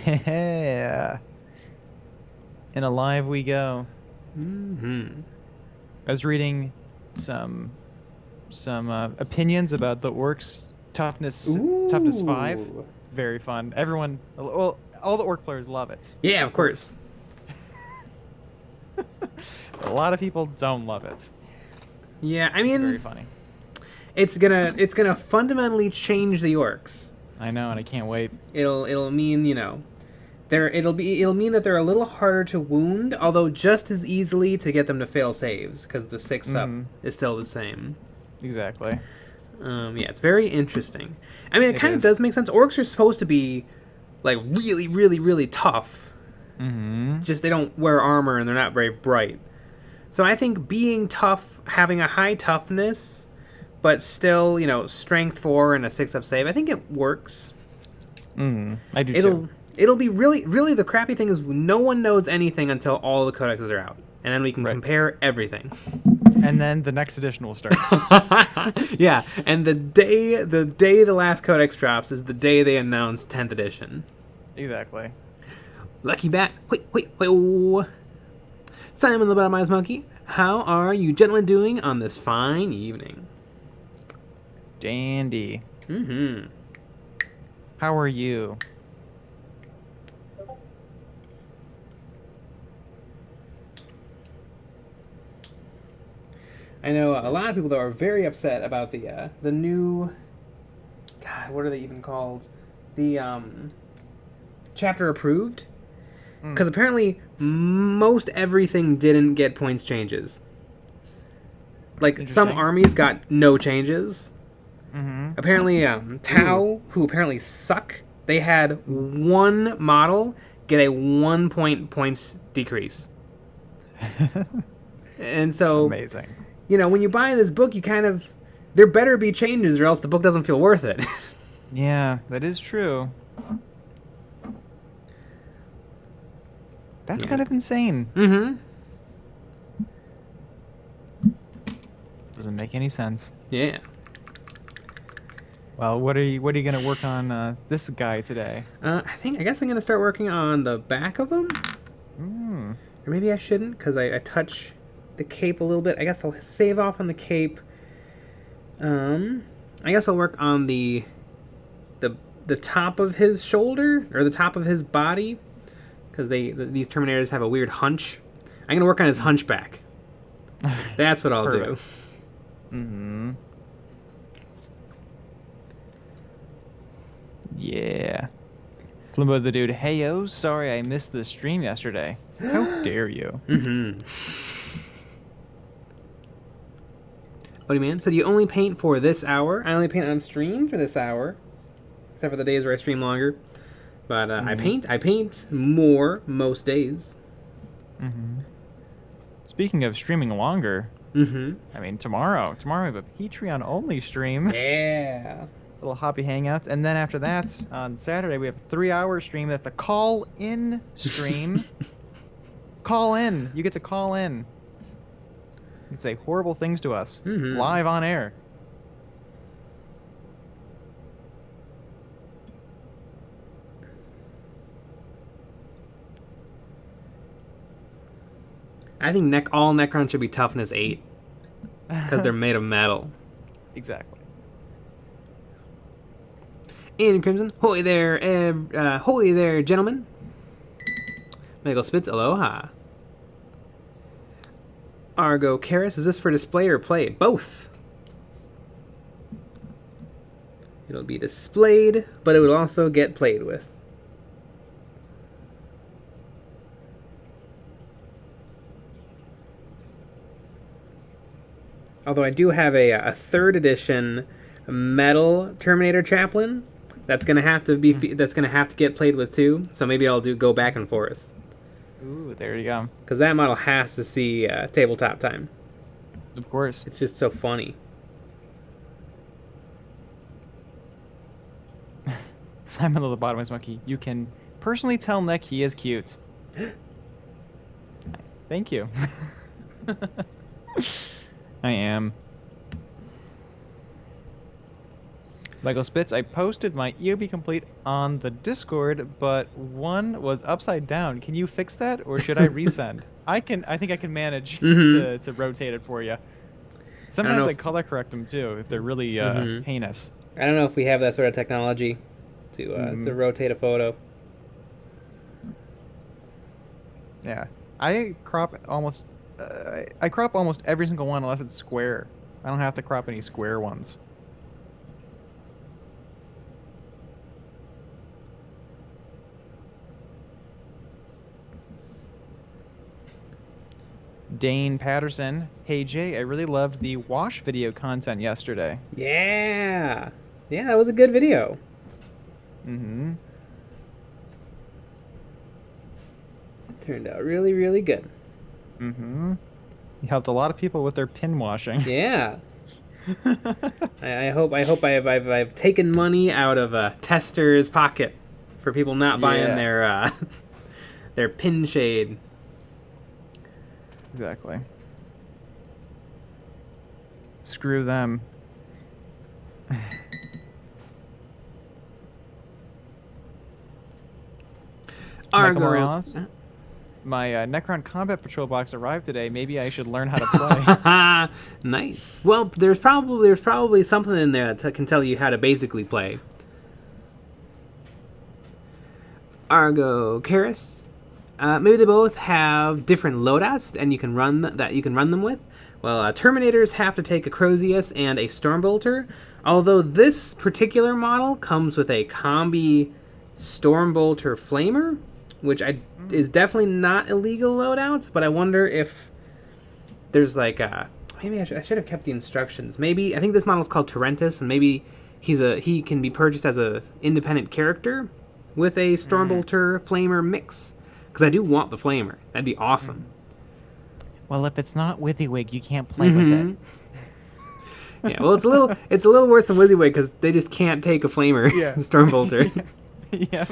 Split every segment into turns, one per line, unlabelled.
Yeah. And alive we go.
Mm-hmm.
I was reading some opinions about the orcs toughness 5.
Ooh.
Very fun. Everyone, well, all the orc players love it,
Yeah,
of
of
course.
course.
A lot of people don't love it.
Yeah, I
It's very
mean,
funny.
it's gonna fundamentally change the orcs.
I know, and I can't wait.
It'll mean, it'll mean that they're a little harder to wound, although just as easily to get them to fail saves because the 6 up
Mm,
is still the same.
exactly.
Yeah, it's very interesting. I mean, it
It
kind of
is.
does make sense. Orcs are supposed to be like really, really, really tough.
Mm-hmm.
Just they don't wear armor and they're not very bright. So I think being tough, having a high toughness, but still, strength 4 and a 6 up save, I think it works.
Mm-hmm. I do too.
It'll be really, really, the crappy thing is no one knows anything until all the codexes are out. And then we can
Right.
compare everything.
And then the next edition will start.
Yeah, and the day the last codex drops is the day they announce 10th edition.
Exactly.
Lucky bat. Wait. Oh. Simon the Bottomized Monkey, how are you gentlemen doing on this fine evening?
Dandy.
Mm-hmm.
How are you?
I know a lot of people though are very upset about the new, God, what are they even called? The chapter approved, because apparently most everything didn't get points changes. Like some
Interesting.
armies got no changes.
Mm-hmm.
Apparently, Tau, who apparently suck, they had one model get a 1 point points decrease. And so,
Amazing.
when you buy this book, there better be changes or else the book doesn't feel worth it.
Yeah, that is true. That's
Yeah.
kind of insane.
Mm-hmm.
Doesn't make any sense.
Yeah.
Well, what are you gonna work on this guy today?
I guess I'm going to start working on the back of them.
Mm.
Or maybe I shouldn't, because I touch the cape a little bit. I guess I'll save off on the cape. I guess I'll work on the top of his shoulder, or the top of his body, because these Terminators have a weird hunch. I'm going to work on his hunchback. That's what I'll do.
Mm-hmm. Yeah. Flimbo the dude, hey-o, sorry I missed the stream yesterday. How dare you?
Mm-hmm. What do you mean? So do you only paint for this hour? I only paint on stream for this hour. Except for the days where I stream longer. But I paint more most days.
Mm-hmm. Speaking of streaming longer,
Mm-hmm.
I mean, tomorrow we have a Patreon only stream.
Yeah.
Little hobby hangouts, and then after that, on Saturday we have a 3-hour stream. That's a call-in stream. Call in. You get to call in. You can say horrible things to us live on air.
I think all Necrons should be toughness 8. Because they're made of metal.
Exactly.
In Crimson, holy there, gentlemen. Michael Spitz, aloha. Argo Karis, is this for display or play? Both. It'll be displayed, but it will also get played with. Although I do have a 3rd edition metal Terminator Chaplain that's gonna have to get played with too. So maybe I'll go back and forth.
Ooh, there you go.
Because that model has to see tabletop time.
Of course.
It's just so funny.
Simon of the Bottomless Monkey, you can personally tell Nick he is cute. Thank you. I am. Michael Spitz, I posted my EOB complete on the Discord, but one was upside down. Can you fix that, or should I resend? I think I can manage to rotate it for you. Sometimes I color correct them too if they're really heinous.
I don't know if we have that sort of technology to rotate a photo.
Yeah, I crop almost every single one unless it's square. I don't have to crop any square ones. Dane Patterson, hey Jay, I really loved the wash video content yesterday.
Yeah, that was a good video. Turned out really, really good.
You helped a lot of people with their pin washing.
Yeah. I hope I've taken money out of a tester's pocket for people not buying their pin shade.
Exactly. Screw them. Michael Morales, my Necron Combat Patrol box arrived today. Maybe I should learn how to play.
Nice. Well, there's probably something in there that can tell you how to basically play. Argo Karis. Maybe they both have different loadouts, and you can run them with. Well, Terminators have to take a Crozius and a Stormbolter. Although this particular model comes with a combi Stormbolter Flamer, which is definitely not illegal loadouts. But I wonder if there's like maybe I should have kept the instructions. Maybe I think this model is called Torrentus, and maybe he can be purchased as a independent character with a Stormbolter Flamer mix. Because I do want the Flamer. That'd be awesome.
Well, if it's not WYSIWYG, you can't play with it.
Yeah, well, it's a little worse than WYSIWYG because they just can't take a Flamer Stormbolter.
Yeah.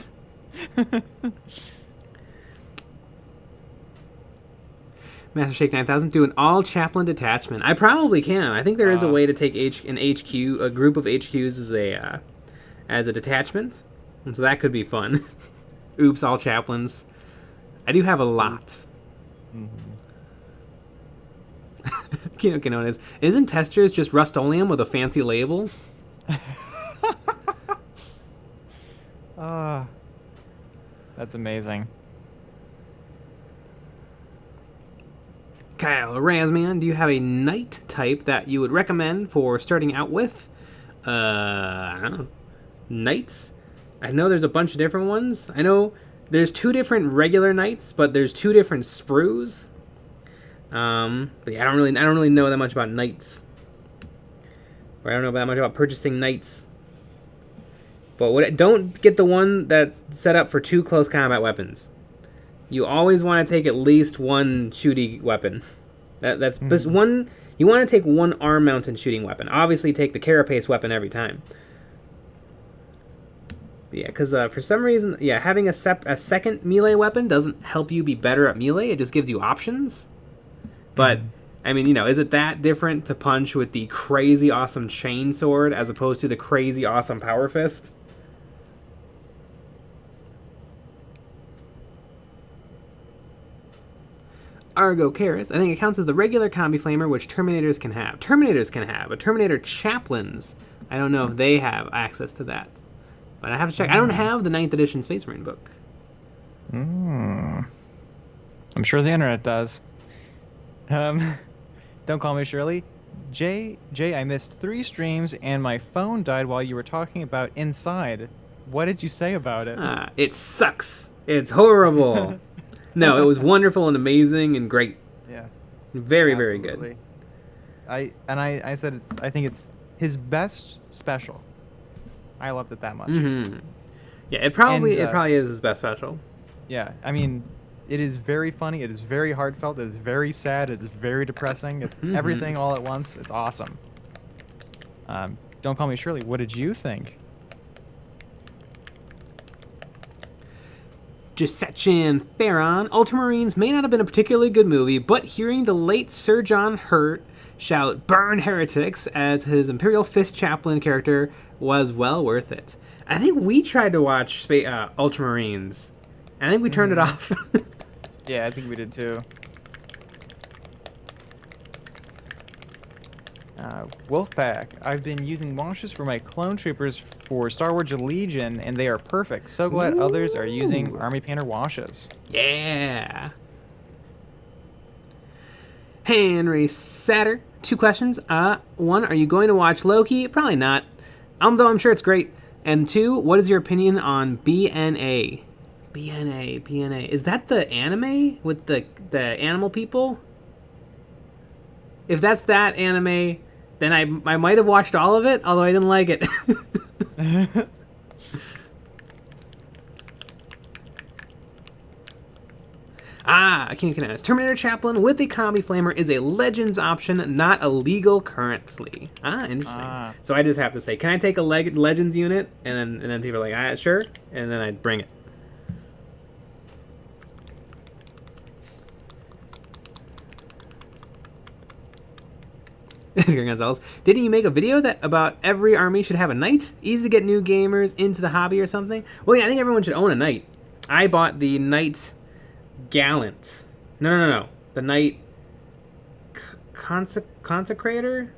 Master Shake 9000, do an all Chaplain detachment. I probably can. I think there is a way to take a group of HQs as a detachment, and so that could be fun. Oops, all Chaplains. I do have a lot. Kino Kinones, isn't Testers just Rust-Oleum with a fancy label?
That's amazing.
Kyle Razman, do you have a knight type that you would recommend for starting out with? I don't know. Knights? I know there's a bunch of different ones. I know there's 2 different regular knights, but there's 2 different sprues. But yeah, I don't really know that much about knights. Or I don't know that much about purchasing knights. But don't get the one that's set up for 2 close combat weapons. You always want to take at least 1 shooting weapon. That's one. You want to take 1 arm-mounted shooting weapon. Obviously, take the carapace weapon every time. Yeah, because for some reason, having a second melee weapon doesn't help you be better at melee. It just gives you options. But, I mean, is it that different to punch with the crazy awesome chain sword as opposed to the crazy awesome power fist? Argo Karis, I think it counts as the regular combi flamer, which Terminators can have. But Terminator Chaplains, I don't know if they have access to that. But I have to check. I don't have the 9th edition Space Marine book.
I'm sure the internet does. Don't call me Shirley. Jay, I missed 3 streams and my phone died while you were talking about Inside. What did you say about it?
It sucks. It's horrible. No, it was wonderful and amazing and great.
Yeah.
Very, very good.
I said I think it's his best special. I loved it that much.
Yeah, it probably is his best special.
Yeah, I mean, it is very funny. It is very heartfelt. It is very sad. It is very depressing. It's everything all at once. It's awesome. Don't call me Shirley. What did you think?
Gisechin Farron, Ultramarines may not have been a particularly good movie, but hearing the late Sir John Hurt shout burn heretics, as his Imperial Fist Chaplain character was well worth it. I think we tried to watch Ultramarines. I think we turned it off.
Yeah, I think we did too. Wolfpack. I've been using washes for my clone troopers for Star Wars Legion, and they are perfect. So glad others are using Army Painter washes.
Yeah. Henry Satter. 2 questions. One, are you going to watch Loki? Probably not. Though I'm sure it's great. And 2, what is your opinion on BNA? BNA. Is that the anime with the animal people? If that's that anime, then I might have watched all of it, although I didn't like it. Can Terminator Chaplain with a combi flamer is a Legends option, not illegal currently. Interesting. So I just have to say, can I take a Legends unit? And then people are like, sure. And then I'd bring it. Edgar Gonzalez, didn't you make a video about every army should have a knight? Easy to get new gamers into the hobby or something? Well, yeah, I think everyone should own a knight. I bought the Knight Gallant. No. The Knight Consecrator?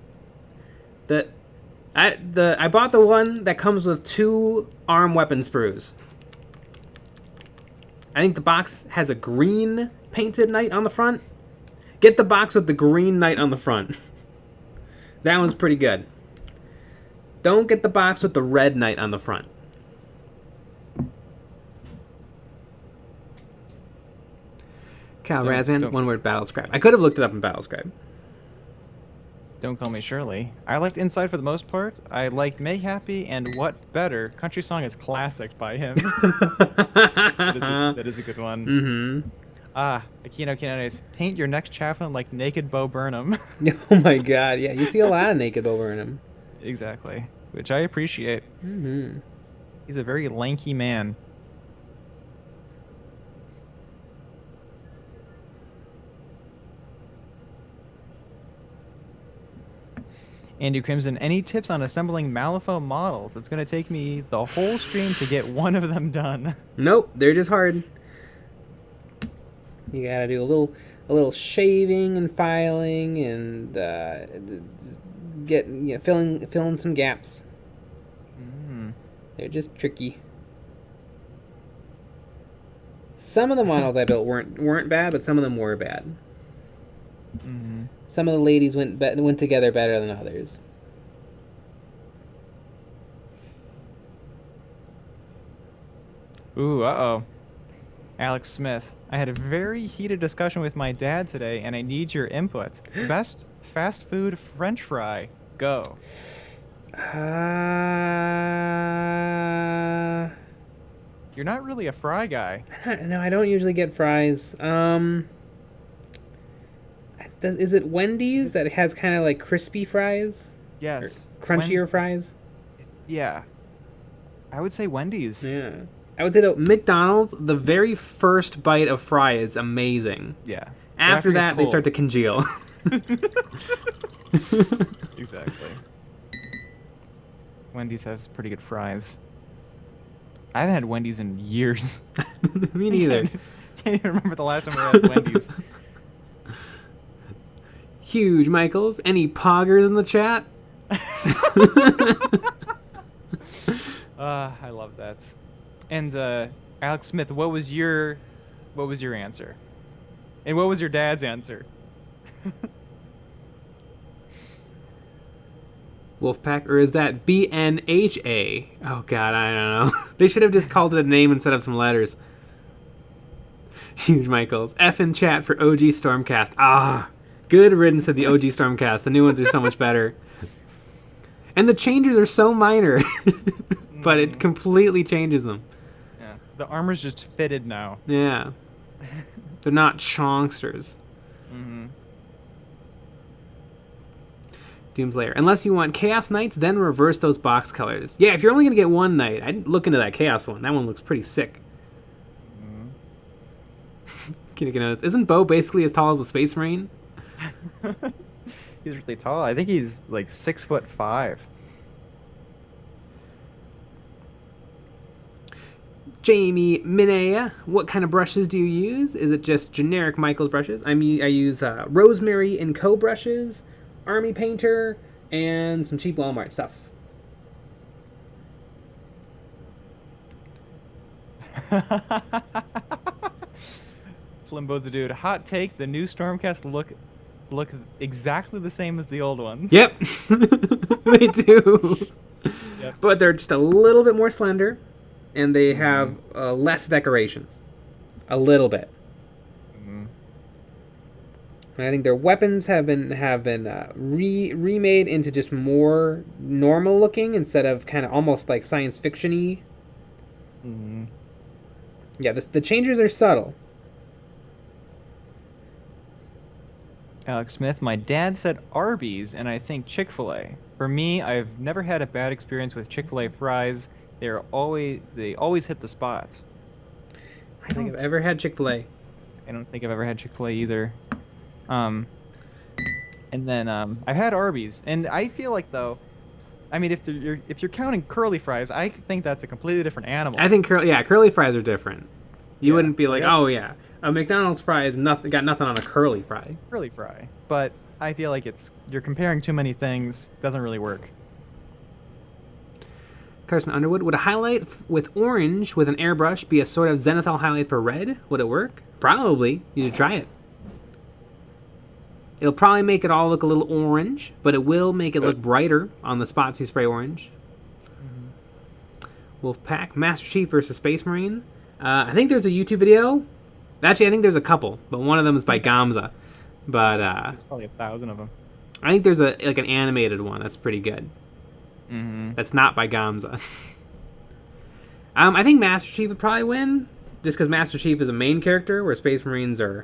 I bought the one that comes with 2 arm weapon sprues. I think the box has a green painted knight on the front. Get the box with the green knight on the front. That one's pretty good. Don't get the box with the red knight on the front. Cal Razman, one word, Battlescribe. I could have looked it up in Battlescribe.
Don't Call Me Shirley. I liked Inside for the most part. I liked Make Happy and What Better. Country Song is classic by him. that is a good one.
Mm-hmm.
Aquino Quinones. Paint your next chaplain like Naked Bo Burnham.
Oh my god, yeah. You see a lot of Naked Bo Burnham.
Exactly. Which I appreciate.
Mm-hmm.
He's a very lanky man. Andy Crimson, any tips on assembling Malifaux models? It's going to take me the whole stream to get one of them done. Nope,
they're just hard. You gotta do a little shaving and filing and filling some gaps. They're just tricky. Some of the models I built weren't bad, but some of them were bad.
Mm-hmm.
Some of the ladies went together better than others.
Ooh, uh-oh. Alex Smith. I had a very heated discussion with my dad today, and I need your input. Best fast food French fry. Go. You're not really a fry guy.
No, I don't usually get fries. Is it Wendy's that has kind of like crispy fries?
Yes.
Or crunchier fries?
Yeah. I would say Wendy's.
Yeah. I would say, though, McDonald's, the very first bite of fry is amazing.
Yeah.
After that, they start to congeal.
Exactly. Wendy's has pretty good fries. I haven't had Wendy's in years.
Me neither.
Can't even remember the last time we had Wendy's.
Huge Michaels. Any poggers in the chat?
I love that. And Alex Smith, what was your answer? And what was your dad's answer?
Wolfpack, or is that BNHA? Oh god, I don't know. They should have just called it a name instead of some letters. Huge Michaels. F in chat for OG Stormcast. Good riddance to the OG Stormcast. The new ones are so much better. And the changes are so minor. But it completely changes them.
Yeah. The armor's just fitted now.
Yeah. They're not chonksters.
Mm-hmm.
Doomslayer. Unless you want Chaos Knights, then reverse those box colors. Yeah, if you're only going to get one Knight, I'd look into that Chaos one. That one looks pretty sick.
Mm-hmm.
Isn't Bo basically as tall as a Space Marine?
He's really tall. I think he's like 6'5".
Jamie Minea, what kind of brushes do you use? Is it just generic Michaels brushes? I use Rosemary & Co. brushes, Army Painter, and some cheap Walmart stuff.
Flimbo the dude. Hot take: the new Stormcast look exactly the same as the old ones.
Yep, they do.
Yep.
But they're just a little bit more slender, and they have less decorations, a little bit.
Mm-hmm.
And I think their weapons have been remade into just more normal looking instead of kind of almost like science fiction-y.
Mm-hmm.
Yeah, the changes are subtle.
Alex Smith, my dad said Arby's, and I think Chick-fil-A. For me, I've never had a bad experience with Chick-fil-A fries. They always hit the spots.
I don't think I've ever had Chick-fil-A.
I don't think I've ever had Chick-fil-A either. And then I've had Arby's, and I feel like though, I mean, if you're counting curly fries, I think that's a completely different animal.
I think curly fries are different. You wouldn't be like,
yes.
oh yeah, a McDonald's fry is got nothing on a curly fry.
Curly fry, but I feel like you're comparing too many things. Doesn't really work.
Carson Underwood, would a highlight with orange with an airbrush be a sort of zenithal highlight for red? Would it work? Probably. You should try it. It'll probably make it all look a little orange, but it will make it look brighter on the spots you spray orange. Mm-hmm. Wolfpack, Master Chief versus Space Marine. I think there's a YouTube video. Actually, I think there's a couple, but one of them is by Gamza. But
there's probably 1,000 of them.
I think there's an animated one that's pretty good.
Mm-hmm.
That's not by Gamza. I think Master Chief would probably win, just because Master Chief is a main character, where Space Marines are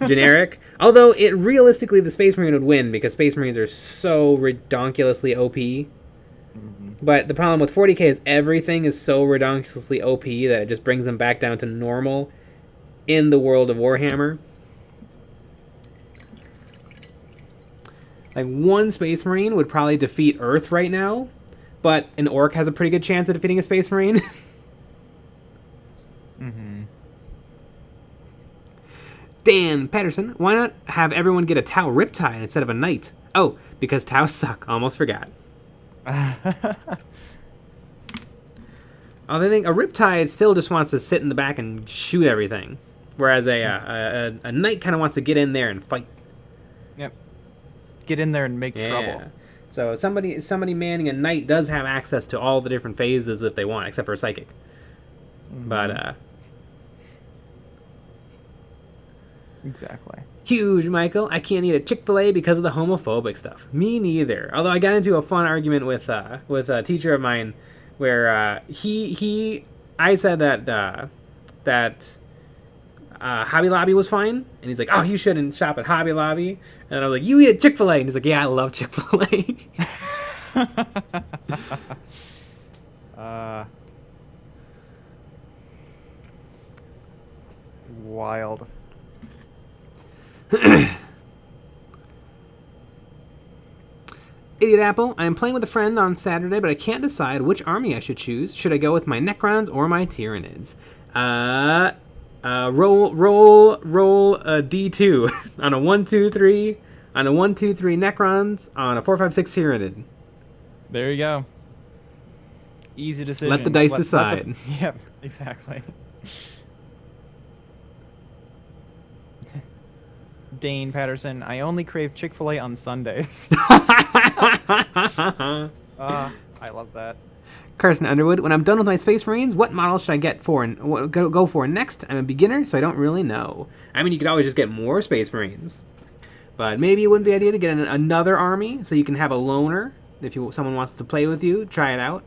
generic. Although, realistically, the Space Marine would win, because Space Marines are so redonkulously OP. Mm-hmm. But the problem with 40k is everything is so redonkulously OP that it just brings them back down to normal in the world of Warhammer. Like, one Space Marine would probably defeat Earth right now, but an Orc has a pretty good chance of defeating a Space Marine.
Mm-hmm.
Dan Patterson, why not have everyone get a Tau Riptide instead of a Knight? Oh, because Taus suck. Almost forgot. I think a Riptide still just wants to sit in the back and shoot everything, whereas a Knight kind of wants to get in there and fight.
Yep. Get in there and make trouble.
So somebody manning a Knight does have access to all the different phases if they want, except for a Psychic. Mm-hmm. But
exactly.
Huge, Michael. I can't eat a Chick-fil-A because of the homophobic stuff. Me neither. Although I got into a fun argument with a teacher of mine, where I said that Hobby Lobby was fine, and he's like, "Oh, you shouldn't shop at Hobby Lobby." And I was like, "You eat at Chick-fil-A," and he's like, "Yeah, I love Chick-fil-A."
Wild.
Idiot Apple, I am playing with a friend on Saturday, but I can't decide which army I should choose. Should I go with my Necrons or my Tyranids? Roll a D2 on a 1, 2, 3 on a 1, 2, 3 Necrons on a 4, 5, 6 Tyranid.
There you go. Easy decision.
Let the dice decide.
Yep, exactly. Dane Patterson, I only crave Chick-fil-A on Sundays. I love that.
Carson Underwood, when I'm done with my Space Marines, what model should I get for and go for next? I'm a beginner, so I don't really know. I mean, you could always just get more Space Marines, but maybe it wouldn't be an idea to get another army so you can have a loner if someone wants to play with you. Try it out.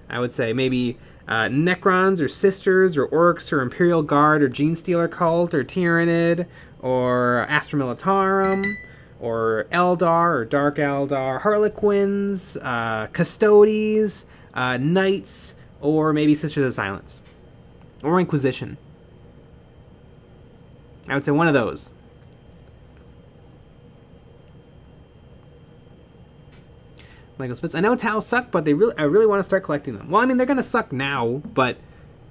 I would say maybe Necrons or Sisters or Orcs or Imperial Guard or Genestealer Cult or Tyranid or Astra Militarum or Eldar or Dark Eldar, Harlequins, Custodes, Knights, or maybe Sisters of Silence or Inquisition. I would say one of those. Lego Spits. I know Taos suck, but I really want to start collecting them. Well, I mean, they're gonna suck now, but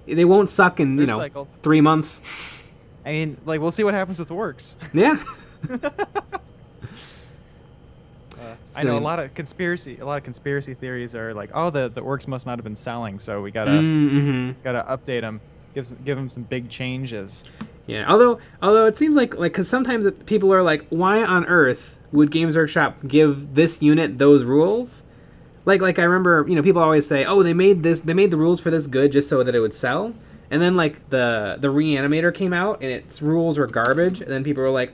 they won't suck in
There's cycles.
3 months.
I mean, like, we'll see what happens with the works.
Yeah.
I know a lot of conspiracy theories are like, oh, the orcs must not have been selling, so we gotta update them, give them some big changes.
Yeah, although it seems like because sometimes people are like, why on earth would Games Workshop give this unit those rules? Like I remember, people always say, oh, they made the rules for this good just so that it would sell. And then like the Reanimator came out and its rules were garbage, and then people were like,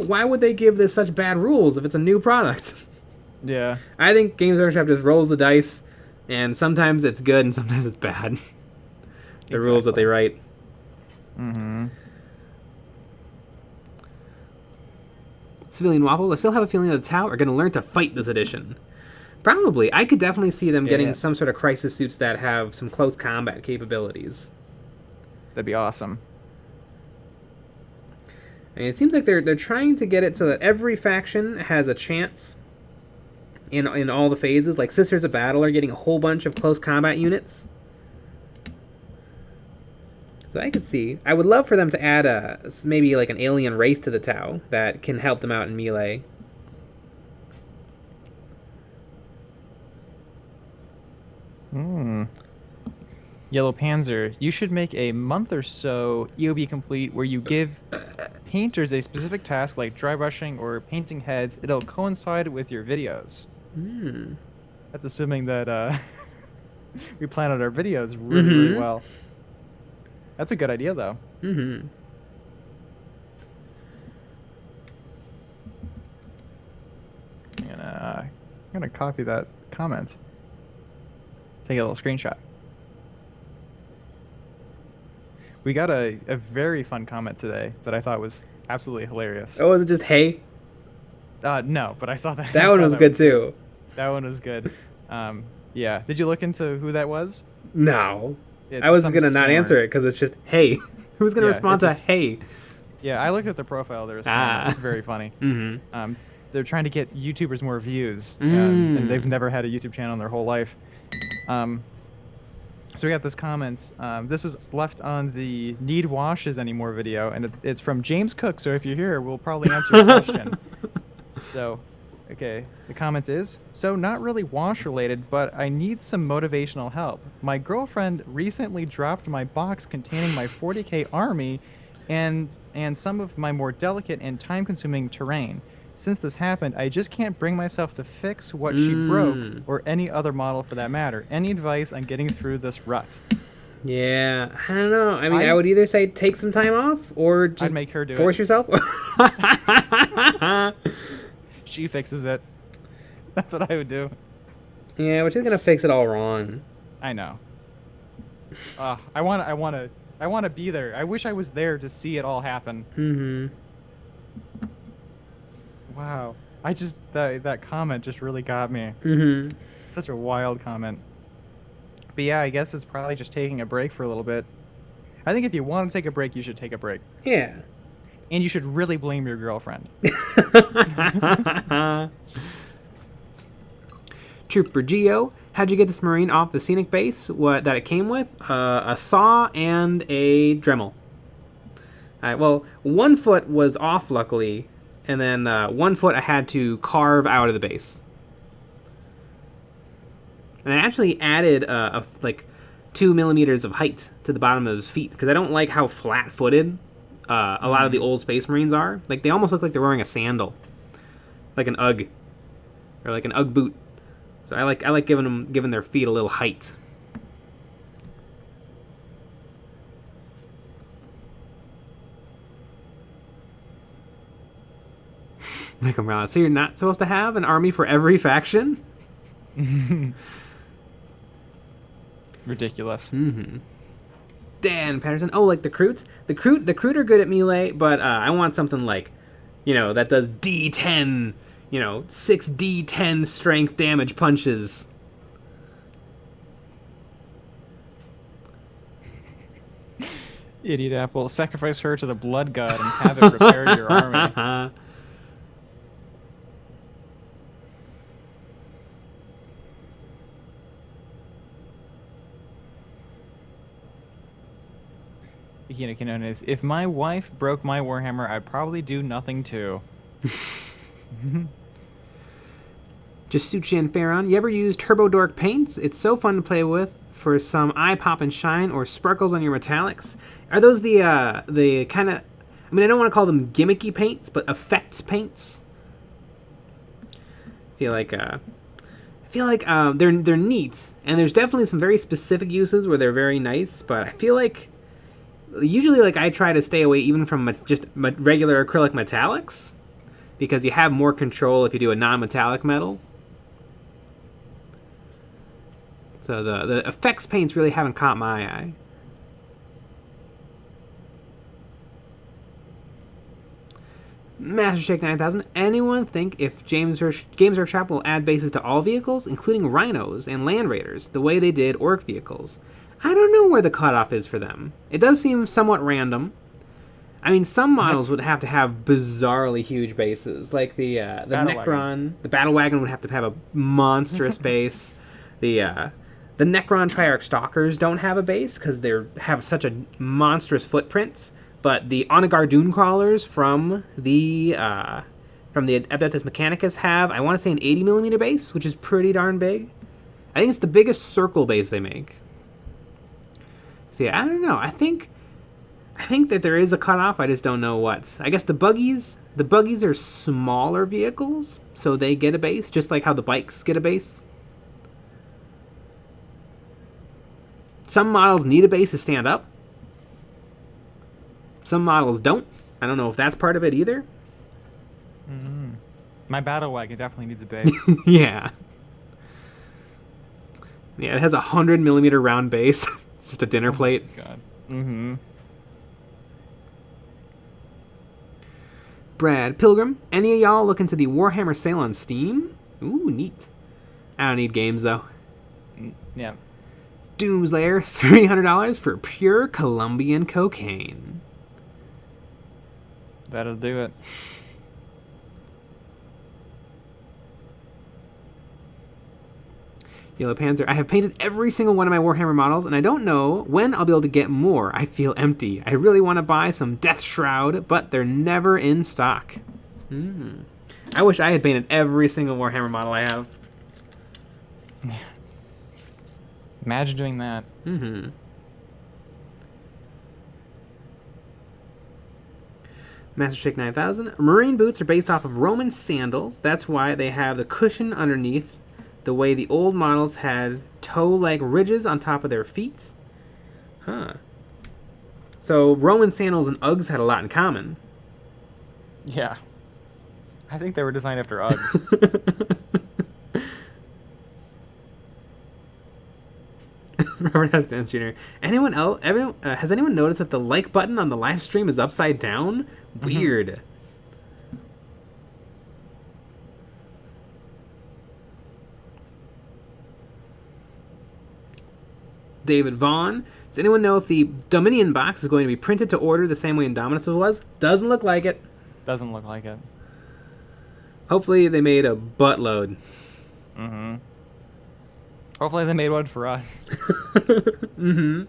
why would they give this such bad rules if it's a new product?
Yeah.
I think Games Workshop just rolls the dice, and sometimes it's good and sometimes it's bad. The rules that they write.
Mm-hmm.
Civilian Waffle, I still have a feeling that the Tau are going to learn to fight this edition. Probably. I could definitely see them getting some sort of crisis suits that have some close combat capabilities.
That'd be awesome.
I mean, it seems like they're trying to get it so that every faction has a chance in all the phases. Like Sisters of Battle are getting a whole bunch of close combat units. So I could see. I would love for them to add maybe like an alien race to the Tau that can help them out in melee.
Yellow Panzer, you should make a month or so EOB complete where you give painters a specific task like dry brushing or painting heads. It'll coincide with your videos. That's assuming that we plan out our videos really well. That's a good idea, though. I'm gonna copy that comment. Take a little screenshot. We got a very fun comment today that I thought was absolutely hilarious.
Oh, was it just hey?
No, but I saw that.
That one was good too.
That one was good. Yeah. Did you look into who that was?
No. I was going to not answer it because it's just, hey. Who's going to respond to hey?
Yeah, I looked at the profile. There was it's very funny. They're trying to get YouTubers more views, and they've never had a YouTube channel in their whole life. So we got this comment. This was left on the Need Washes Anymore video, and it's from James Cook, so if you're here, we'll probably answer your question. So, okay, the comment is, so not really wash related, but I need some motivational help. My girlfriend recently dropped my box containing my 40k army and some of my more delicate and time-consuming terrain. Since this happened, I just can't bring myself to fix what she broke, or any other model for that matter. Any advice on getting through this rut?
Yeah, I don't know. I mean, I would either say take some time off, or just
I'd make her do
force yourself.
She fixes it. That's what I would do.
Yeah, but she's gonna fix it all wrong.
I know. I wanna be there. I wish I was there to see it all happen. Wow. That comment just really got me. Such a wild comment. But yeah, I guess it's probably just taking a break for a little bit. I think if you want to take a break, you should take a break.
Yeah.
And you should really blame your girlfriend.
Trooper Geo, how'd you get this Marine off the scenic base? What that it came with? A saw and a Dremel. Alright, well, 1 foot was off, luckily. And then 1 foot I had to carve out of the base. And I actually added like 2 millimeters of height to the bottom of his feet, because I don't like how flat-footed a lot of the old Space Marines are. Like, they almost look like they're wearing a sandal, like an UGG, or like an UGG boot. So I like giving their feet a little height. Make them realize. So you're not supposed to have an army for every faction?
Ridiculous.
Dan Patterson. Oh, like the Kroots? The Kroot are good at melee, but I want something like, that does D10, 6 D10 strength damage punches.
Idiot Apple. Sacrifice her to the blood god and have it repair your army. Hinokinoan is, if my wife broke my Warhammer, I'd probably do nothing too.
Jasuchi and Farron, you ever use Turbo Dork paints? It's so fun to play with for some eye pop and shine or sparkles on your metallics. Are those the kind of, I mean, I don't want to call them gimmicky paints, but effects paints? I feel like they're neat, and there's definitely some very specific uses where they're very nice, but I feel like usually I try to stay away even from just regular acrylic metallics, because you have more control if you do a non-metallic metal. So the effects paints really haven't caught my eye. Master Shake 9000. Anyone think if Games Workshop will add bases to all vehicles, including Rhinos and Land Raiders, the way they did Orc vehicles? I don't know where the cutoff is for them. It does seem somewhat random. I mean, some models would have to have bizarrely huge bases, like the Necron. The Battle Wagon would have to have a monstrous base. The Necron Triarch Stalkers don't have a base because they have such a monstrous footprint. But the Onagar Dune Crawlers from the Adeptus Mechanicus have, I want to say, an 80mm base, which is pretty darn big. I think it's the biggest circle base they make. So yeah, I don't know. I think that there is a cutoff. I just don't know what. I guess the buggies are smaller vehicles, so they get a base, just like how the bikes get a base. Some models need a base to stand up. Some models don't. I don't know if that's part of it either.
Mm-hmm. My Battle Wagon definitely needs a base.
Yeah. Yeah, it has a 100mm round base. It's just a dinner plate.
God. Mm-hmm.
Brad Pilgrim, any of y'all look into the Warhammer sale on Steam? Ooh, neat. I don't need games, though.
Yeah.
Doomslayer, $300 for pure Colombian cocaine.
That'll do it.
Yellow Panzer, I have painted every single one of my Warhammer models, and I don't know when I'll be able to get more. I feel empty. I really want to buy some Death Shroud, but they're never in stock. I wish I had painted every single Warhammer model I have.
Imagine doing that.
Master Shake 9000. Marine boots are based off of Roman sandals. That's why they have the cushion underneath, the way the old models had toe-like ridges on top of their feet. Huh. So Roman sandals and Uggs had a lot in common.
Yeah. I think they were designed after Uggs.
Robert Hastings Jr. Has anyone noticed that the like button on the live stream is upside down? Weird. David Vaughn. Does anyone know if the Dominion box is going to be printed to order the same way Indominus was? Doesn't look like it.
Doesn't look like it.
Hopefully they made a buttload.
Mm-hmm. Hopefully they made one for us.
Mm-hmm.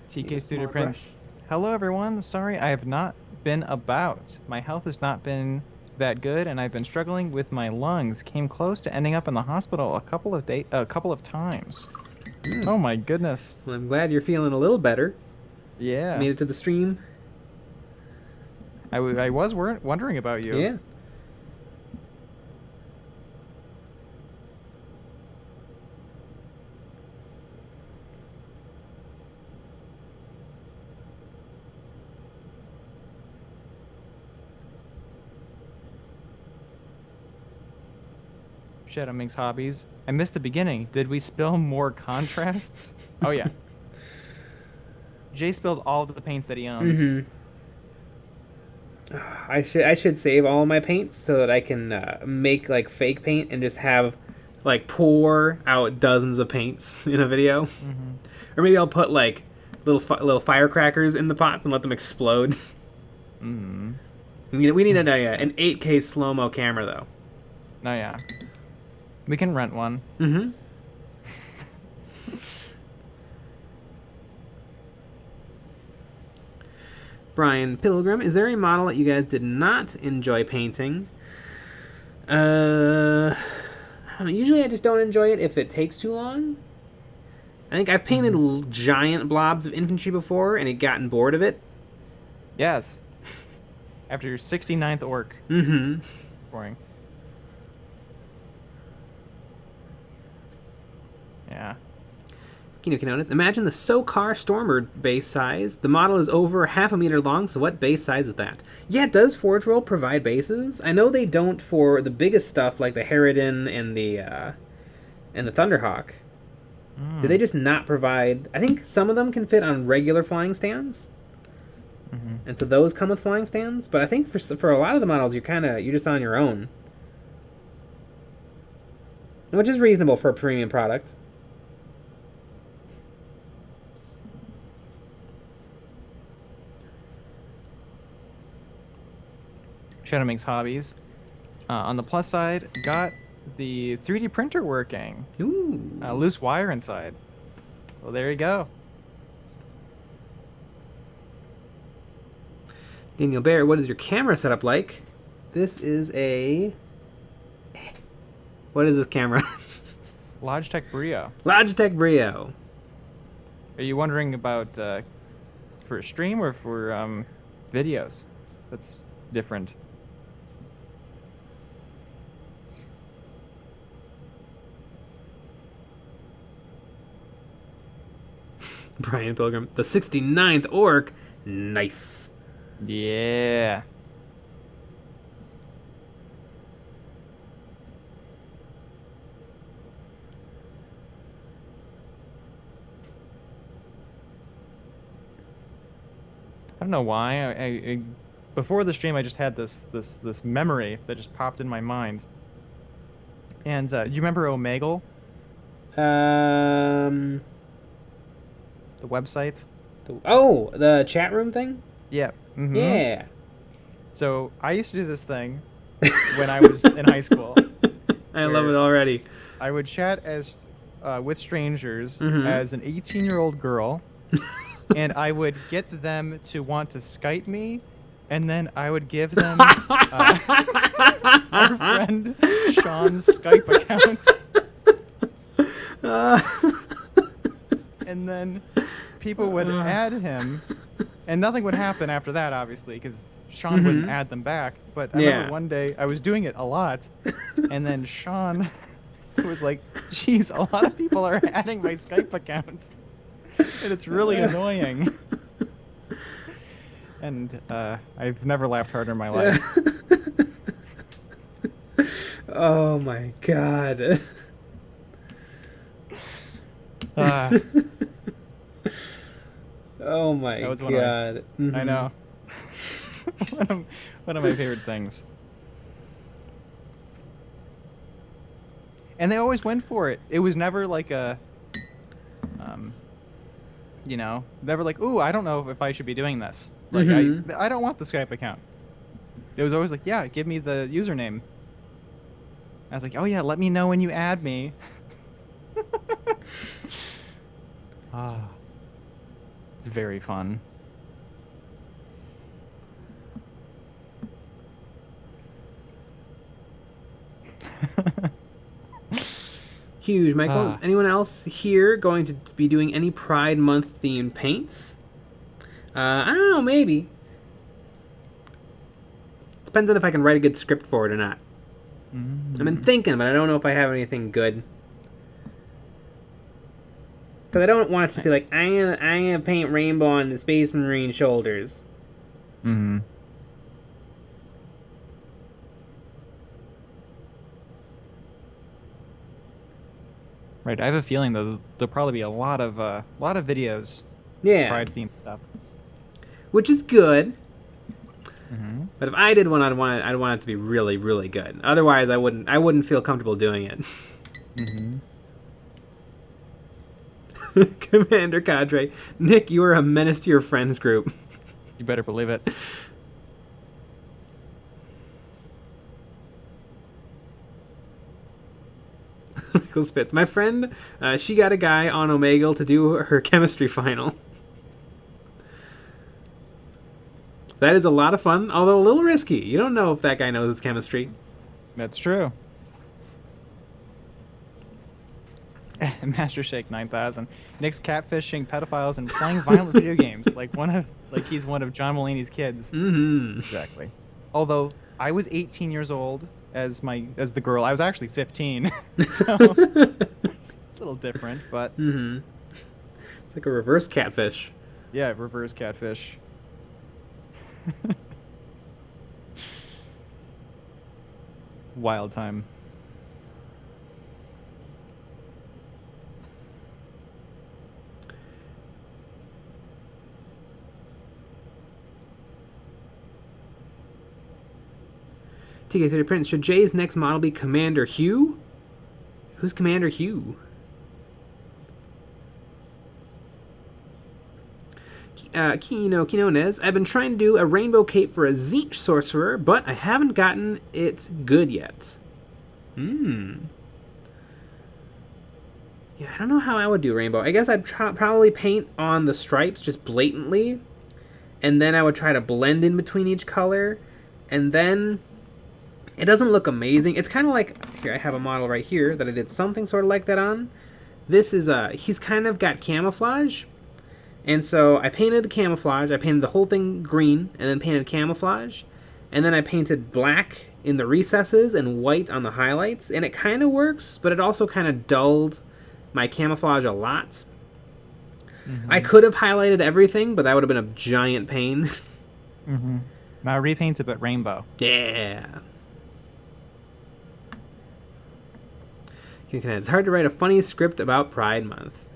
TK Studio Prince. Hello everyone. Sorry I have not been about. My health has not been that good, and I've been struggling with my lungs. Came close to ending up in the hospital a couple of times. Oh my goodness.
Well, I'm glad you're feeling a little better.
Yeah.
Made it to the stream.
I was wondering about you.
Yeah.
Shadow Mink's hobbies. I missed the beginning. Did we spill more contrasts? Oh yeah. Jay spilled all of the paints that he owns.
Mm-hmm. I should save all my paints so that I can make like fake paint and just have like pour out dozens of paints in a video.
Mm-hmm.
Or maybe I'll put like little firecrackers in the pots and let them explode.
Mm-hmm.
We need an 8K slow-mo camera though.
Oh yeah. We can rent one.
Mm-hmm. Brian Pilgrim, is there a model that you guys did not enjoy painting? I don't know. Usually I just don't enjoy it if it takes too long. I think I've painted giant blobs of infantry before and had gotten bored of it.
Yes. After your 69th orc.
Mm-hmm.
Boring. Yeah.
You can notice. Imagine the Sokar Stormer base size. The model is over 0.5 meter long, so what base size is that? Yeah, does Forge World provide bases? I know they don't for the biggest stuff like the Harridan and the Thunderhawk. Do they just not provide... I think some of them can fit on regular flying stands. And so those come with flying stands, but I think for a lot of the models you're just on your own. Which is reasonable for a premium product.
Shadow makes hobbies. On the plus side, got the 3D printer working.
Ooh.
Loose wire inside. Well, there you go.
Daniel Bear, what is your camera setup like? This is a... What is this camera?
Logitech Brio.
Logitech Brio.
Are you wondering about for a stream or for videos? That's different.
Brian Pilgrim. The 69th Orc. Nice.
Yeah. I don't know why. I before the stream I just had this memory that just popped in my mind. And do you remember Omegle? The website?
The chat room thing?
Yeah. Mm-hmm.
Yeah.
So I used to do this thing when I was in high school.
I love it already.
I would chat as with strangers as an 18-year-old girl, and I would get them to want to Skype me, and then I would give them our friend Sean's Skype account. And then people would add him, and nothing would happen after that, obviously, because Sean wouldn't add them back. But I remember one day I was doing it a lot, and then Sean was like, geez, a lot of people are adding my Skype account, and it's really annoying. And I've never laughed harder in my life.
Oh my god. Oh my god.
I know. one of my favorite things. And they always went for it. It was never like a, never like, ooh, I don't know if I should be doing this. Like, I don't want the Skype account. It was always like, yeah, give me the username. I was like, oh yeah, let me know when you add me. It's very fun.
Huge, Michael. Is anyone else here going to be doing any Pride Month themed paints? I don't know, maybe. Depends on if I can write a good script for it or not. I've been thinking, but I don't know if I have anything good. Because I don't want it to be like, I'm gonna paint rainbow on the Space Marine shoulders.
Right, I have a feeling though there'll probably be a lot of videos.
Yeah.
Pride themed stuff.
Which is good. But if I did one, I'd want it to be really, really good. Otherwise, I wouldn't feel comfortable doing it. Commander Cadre. Nick, you are a menace to your friends group.
You better believe it.
Michael Spitz. My friend, she got a guy on Omegle to do her chemistry final. That is a lot of fun, although a little risky. You don't know if that guy knows his chemistry.
That's true. Master Shake 9000. Nick's catfishing pedophiles and playing violent video games like he's one of John Mulaney's kids.
Mm-hmm.
Exactly. Although I was 18 years old as the girl. I was actually 15. So a little different, but
Mm-hmm. It's like a reverse catfish.
yeah, reverse catfish. Wild time.
TK30 Prince, should Jay's next model be Commander Hugh? Who's Commander Hugh? Quinones, I've been trying to do a rainbow cape for a Zeech sorcerer, but I haven't gotten it good yet. Yeah, I don't know how I would do rainbow. I guess I'd probably paint on the stripes just blatantly, and then I would try to blend in between each color, and then it doesn't look amazing. It's kind of like, here I have a model right here that I did something sort of like that on. This is he's kind of got camouflage. And so I painted the camouflage, I painted the whole thing green, and then painted camouflage. And then I painted black in the recesses and white on the highlights. And it kind of works, but it also kind of dulled my camouflage a lot. Mm-hmm. I could have highlighted everything, but that would have been a giant pain.
Mm-hmm. Now repaint it, but rainbow.
Yeah. It's hard to write a funny script about Pride Month.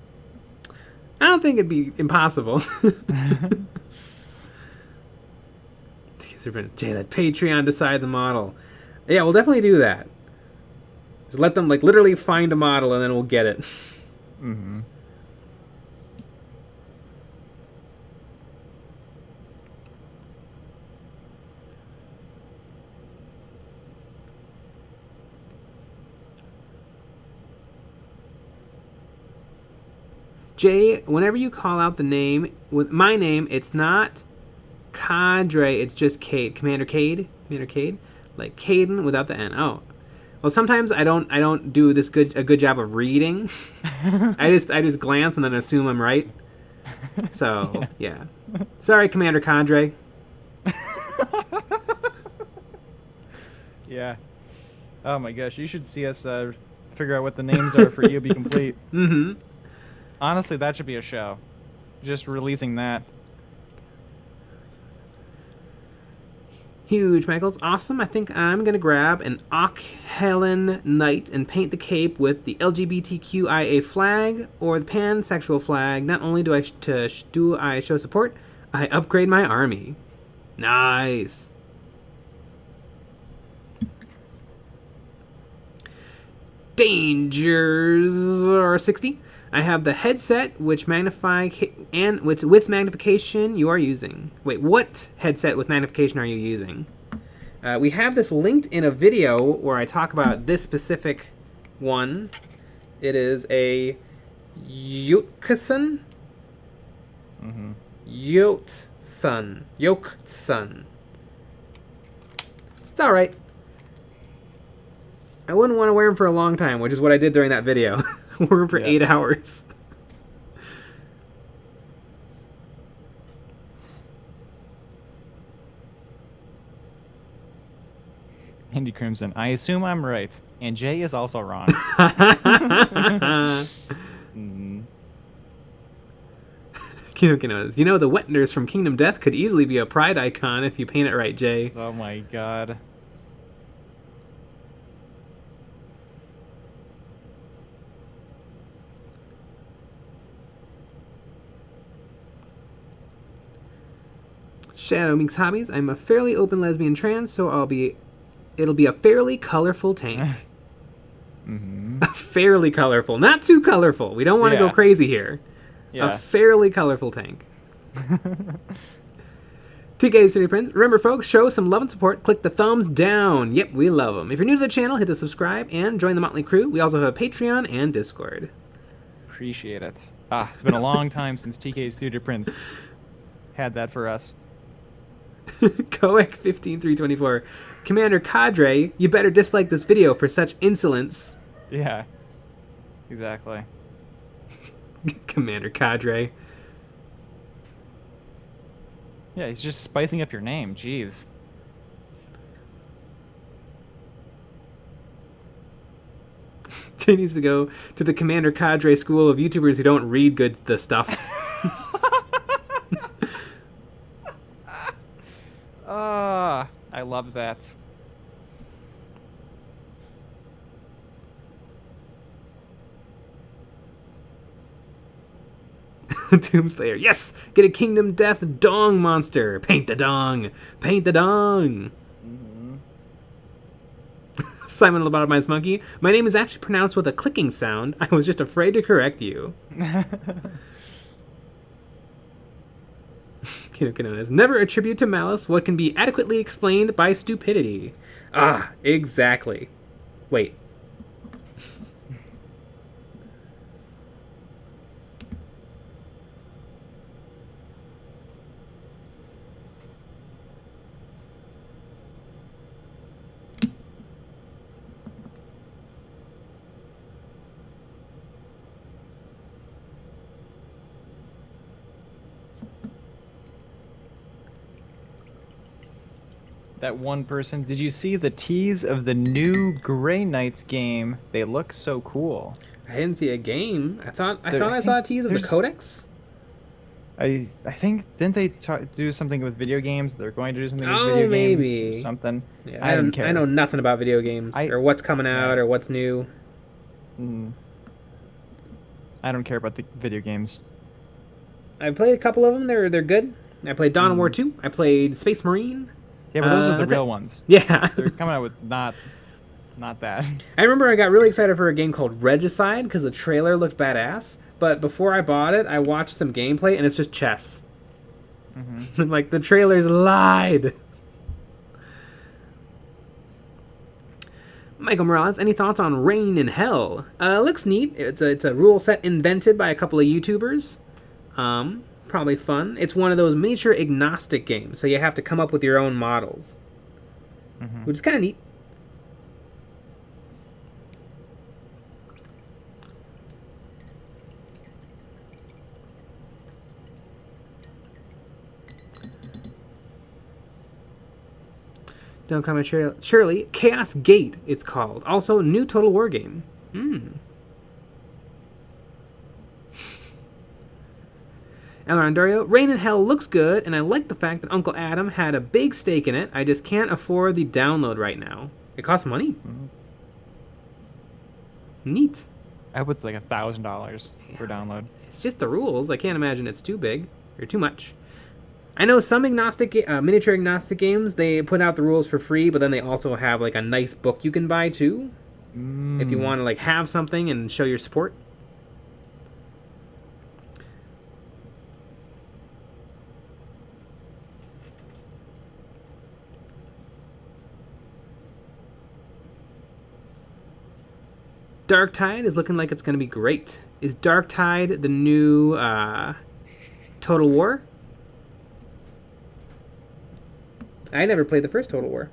I don't think it'd be impossible. Jay, let Patreon decide the model. Yeah, we'll definitely do that. Just let them literally find a model and then we'll get it.
Mm-hmm.
Jay, whenever you call out the name, with my name, it's not Cadre, it's just Cade. Commander Cade? Commander Cade? Like Caden without the N. Oh. Well, sometimes I don't do a good job of reading. I just glance and then assume I'm right. So, yeah. Sorry, Commander Cadre.
Yeah. Oh my gosh, you should see us figure out what the names are for You Be Complete.
Mm-hmm.
Honestly, that should be a show. Just releasing that.
Huge, Michaels. Awesome. I think I'm going to grab an Helen Knight and paint the cape with the LGBTQIA flag or the pansexual flag. Not only do I show support, I upgrade my army. Nice. Dangers are 60. I have the headset, which magnify and with magnification you are using. Wait, what headset with magnification are you using? We have this linked in a video where I talk about this specific one. It is a Yotsun.
Mm-hmm.
Yotsun. It's all right. I wouldn't want to wear them for a long time, which is what I did during that video. Wore them for 8 hours.
Andy Crimson, I assume I'm right, and Jay is also wrong. Mm-hmm.
You know, the wet nurse from Kingdom Death could easily be a pride icon if you paint it right, Jay.
Oh my god.
Shadow Meeks Hobbies. I'm a fairly open lesbian trans, so it'll be a fairly colorful tank.
Mm-hmm.
Fairly colorful. Not too colorful. We don't want to go crazy here.
Yeah.
A fairly colorful tank. TK City Prince. Remember, folks, show some love and support. Click the thumbs down. Yep, we love them. If you're new to the channel, hit the subscribe and join the Motley Crew. We also have a Patreon and Discord.
Appreciate it. It's been a long time since TK's Theater Prince had that for us.
Coec 15324. Commander Cadre, you better dislike this video for such insolence.
Yeah. Exactly.
Commander Cadre.
Yeah, he's just spicing up your name. Jeez.
Jay needs to go to the Commander Cadre school of YouTubers who don't read the stuff.
I love that.
Doomslayer. Yes! Get a Kingdom Death Dong monster. Paint the dong. Paint the dong. Simon Lobotomized Monkey. My name is actually pronounced with a clicking sound. I was just afraid to correct you. Kinokononas. Never attribute to malice what can be adequately explained by stupidity. Ah, exactly. Wait.
That one person. Did you see the tease of the new Grey Knights game? They look so cool.
I didn't see a game. I thought I saw a tease of the Codex.
I think didn't they do something with video games? They're going to do something with video games.
Maybe
Or something.
Yeah,
I don't care.
I know nothing about video games or what's coming out or what's new.
I don't care about the video games.
I played a couple of them. They're good. I played Dawn of War 2. I played Space Marine.
Yeah, but those are the real ones.
Yeah.
They're coming out with not that.
I remember I got really excited for a game called Regicide because the trailer looked badass. But before I bought it, I watched some gameplay and it's just chess. Like the trailers lied. Michael Morales, any thoughts on Rain in Hell? Looks neat. It's a rule set invented by a couple of YouTubers. Probably fun. It's one of those miniature agnostic games, so you have to come up with your own models, which is kind of neat. Don't comment, Shirley. Chaos Gate, it's called. Also, new Total War game. Elron Dario, Rain in Hell looks good, and I like the fact that Uncle Adam had a big stake in it. I just can't afford the download right now. It costs money. Neat.
I would say like $1,000 for download.
It's just the rules. I can't imagine it's too big or too much. I know some miniature agnostic games, they put out the rules for free, but then they also have like a nice book you can buy too, if you want to like have something and show your support. Darktide is looking like it's going to be great. Is Darktide the new Total War? I never played the first Total War.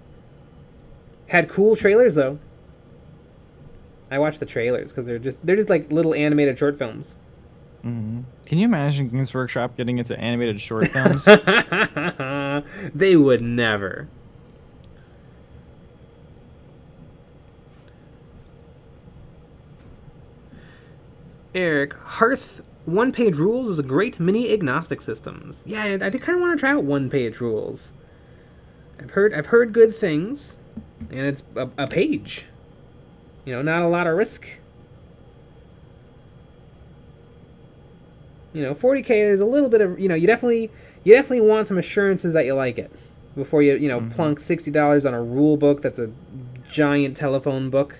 Had cool trailers though. I watched the trailers because they're just like little animated short films.
Can you imagine Games Workshop getting into animated short films?
They would never. Eric, Hearth one-page rules is a great mini agnostic systems. Yeah, I did kind of want to try out one-page rules. I've heard good things, and it's a page. You know, not a lot of risk. You know, 40k. There's a little bit of you definitely want some assurances that you like it before you plunk $60 on a rule book that's a giant telephone book.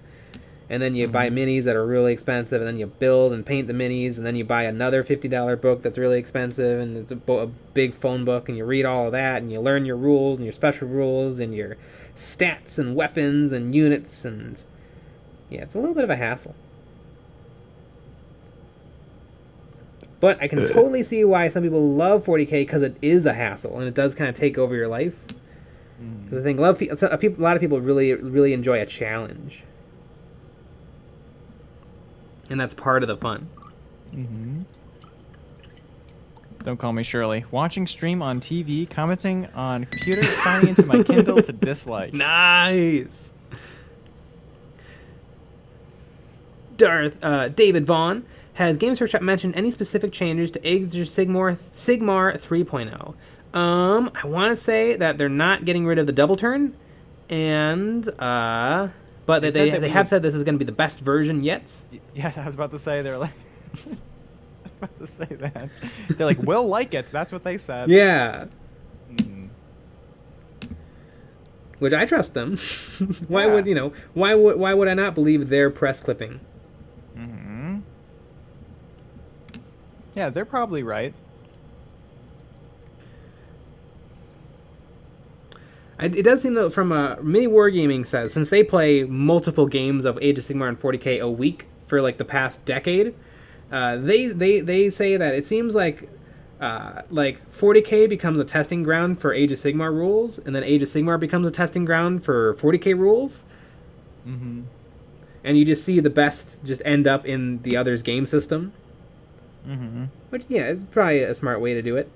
And then you buy minis that are really expensive, and then you build and paint the minis, and then you buy another $50 book that's really expensive, and it's a big phone book, and you read all of that, and you learn your rules and your special rules and your stats and weapons and units, and yeah, it's a little bit of a hassle. But I can totally see why some people love 40k because it is a hassle and it does kind of take over your life. Because I think a lot of people really enjoy a challenge, and that's part of the fun.
Don't call me Shirley. Watching stream on TV, commenting on computer, signing into my Kindle to dislike.
Nice. David Vaughn, has Games Workshop mentioned any specific changes to Age of Sigmar 3.0? I want to say that they're not getting rid of the double turn, and but they have said this is going to be the best version yet.
Yeah, I was about to say they're like. I was about to say that. They're like, we'll like it. That's what they said.
Yeah. Which I trust them. Why would I not believe their press clipping?
Yeah, they're probably right.
It does seem that from Mini Wargaming says, since they play multiple games of Age of Sigmar and 40k a week for like the past decade, they say that it seems like 40k becomes a testing ground for Age of Sigmar rules, and then Age of Sigmar becomes a testing ground for 40k rules. And you just see the best just end up in the other's game system. Which, yeah, is probably a smart way to do it.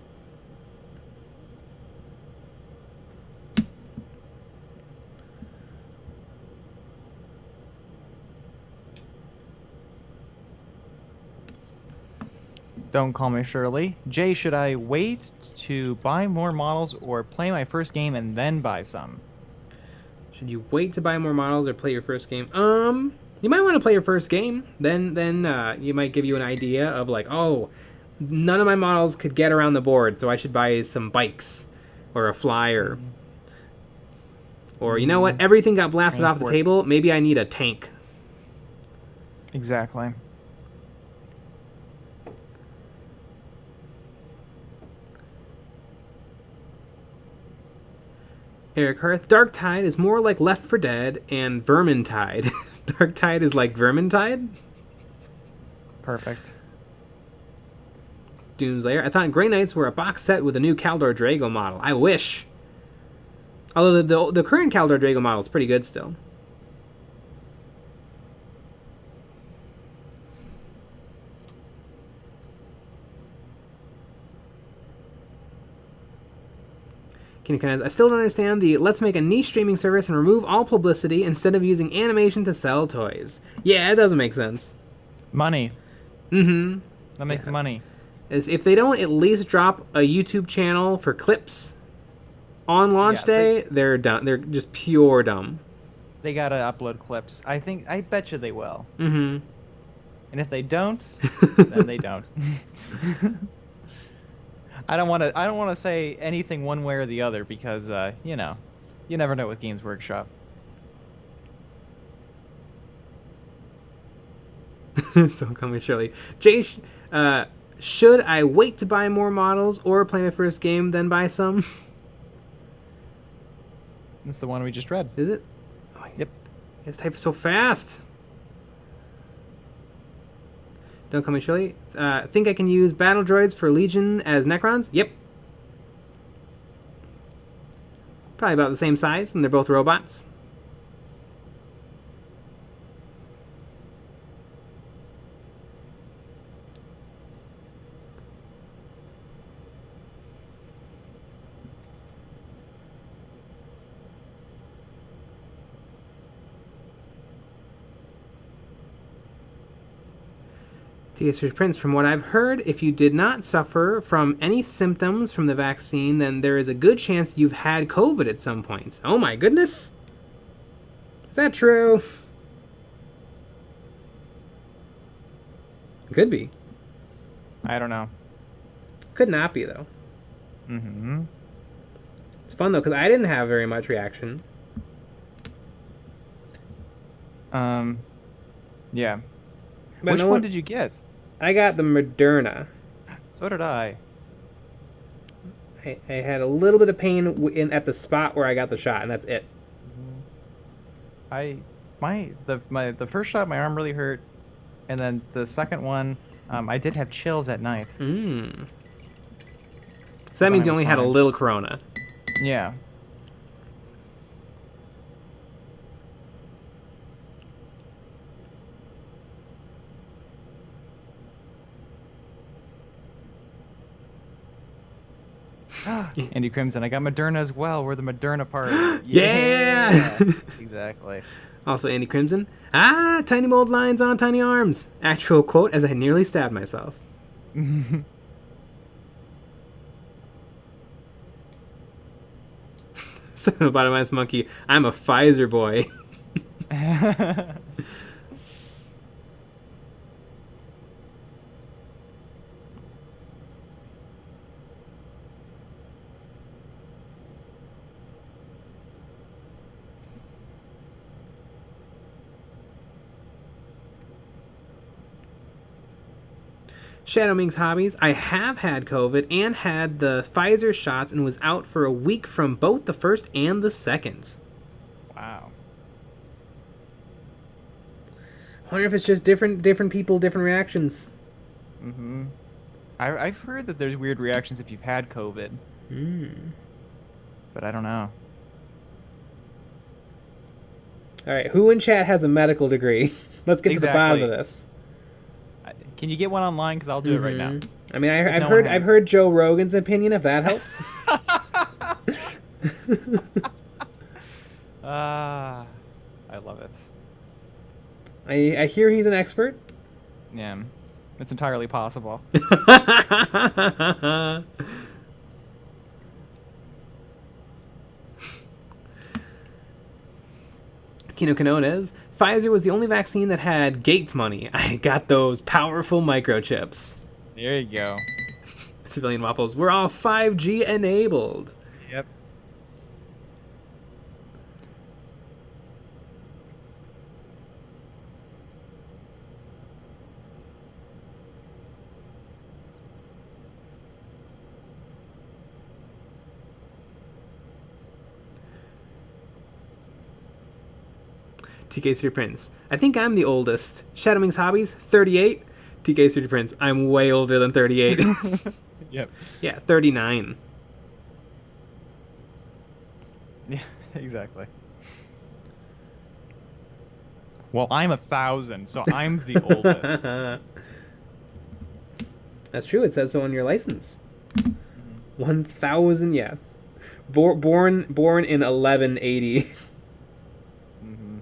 Don't call me Shirley. Jay, should I wait to buy more models or play my first game and then buy some?
Should you wait to buy more models or play your first game? You might want to play your first game. Then you might give you an idea of like, oh, none of my models could get around the board, so I should buy some bikes or a flyer. Or you know what? Everything got blasted off the table. Maybe I need a tank.
Exactly.
Eric Hearth, Dark Tide is more like Left 4 Dead and Vermintide. Dark Tide is like Vermintide?
Perfect.
Doomslayer, I thought Grey Knights were a box set with a new Kaldor Drago model. I wish. Although the current Kaldor Drago model is pretty good still. I still don't understand the let's make a niche streaming service and remove all publicity instead of using animation to sell toys. Yeah, it doesn't make sense.
Money. They'll make money.
If they don't at least drop a YouTube channel for clips on launch day, they're done. They're just pure dumb.
They gotta upload clips. I bet you they will.
And
if they don't, then they don't. I don't want to say anything one way or the other because you never know with Games Workshop.
So come with Shirley. Jay, should I wait to buy more models or play my first game then buy some?
That's the one we just read.
Is it?
Oh, yep.
You guys type so fast. Don't call me Shirley. Think I can use battle droids for Legion as Necrons? Yep. Probably about the same size, and they're both robots. TSR Prince, from what I've heard, if you did not suffer from any symptoms from the vaccine, then there is a good chance you've had COVID at some point. Oh my goodness! Is that true? Could be.
I don't know.
Could not be, though. It's fun, though, because I didn't have very much reaction.
Yeah.
But
Which one did you get?
I got the Moderna.
So did I.
I had a little bit of pain at the spot where I got the shot, and that's it.
The first shot, my arm really hurt, and then the second one, I did have chills at night.
Mm. So that
Then
means
I
you
was
only had a
fine.
little corona.
Yeah. Andy Crimson, I got Moderna as well. We're the Moderna party.
Yeah!
Exactly.
Also, Andy Crimson. Ah, tiny mold lines on tiny arms. Actual quote as I nearly stabbed myself. Son of a bottom-ass monkey. I'm a Pfizer boy. Shadow Ming's hobbies. I have had COVID and had the Pfizer shots and was out for a week from both the first and the second.
Wow.
I wonder if it's just different people, different reactions.
Mm-hmm. I've heard that there's weird reactions if you've had COVID. But I don't know.
All right, who in chat has a medical degree? Let's get to the bottom of
Exactly.
this.
Can you get one online? Because I'll do it right now.
I mean, I've
no one has.
heard Joe Rogan's opinion, if that helps.
I love it.
I hear he's an expert.
Yeah, it's entirely possible.
Kino Canones, Pfizer was the only vaccine that had Gates money. I got those powerful microchips.
There you go.
Civilian Waffles, we're all 5G enabled.
Yep.
TK City Prince, I think I'm the oldest. Shadow Ming's hobbies, 38. TK City Prince, I'm way older than 38.
Yep.
Yeah, 39.
Yeah, exactly. Well, I'm 1,000, so I'm the oldest.
That's true. It says so on your license. 1,000, yeah. Born in 1180.
Mm-hmm.